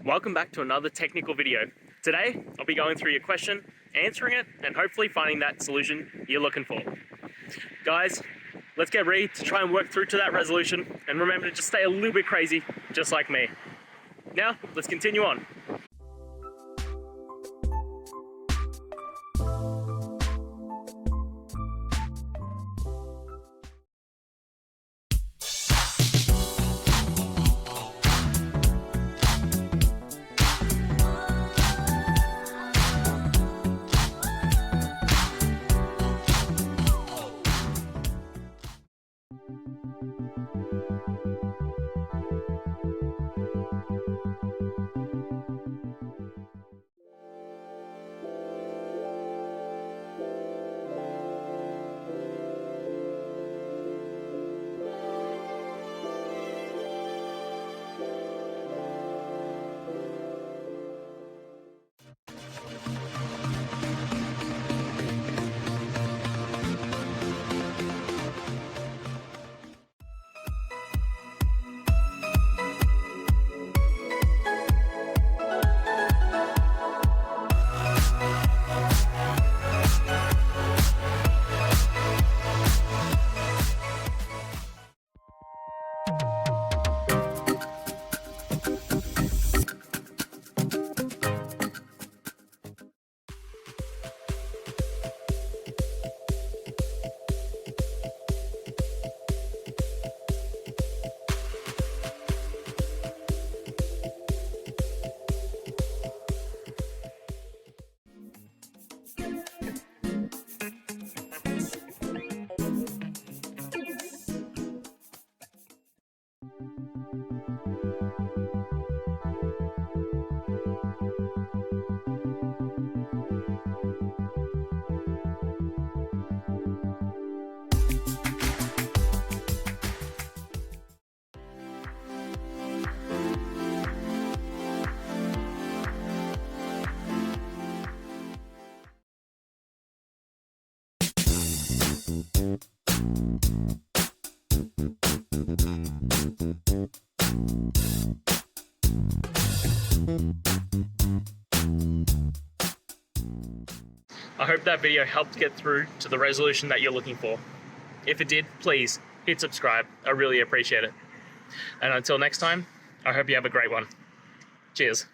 Welcome back to another technical video. Today, I'll be going through your question, answering it, and hopefully finding that solution you're looking for. Guys, let's get ready to try and work through to that resolution, and remember to just stay a little bit crazy, just like me. Now, let's continue on. I hope that video helped get through to the resolution that you're looking for. If it did, please hit subscribe. I really appreciate it. And until next time, I hope you have a great one. Cheers.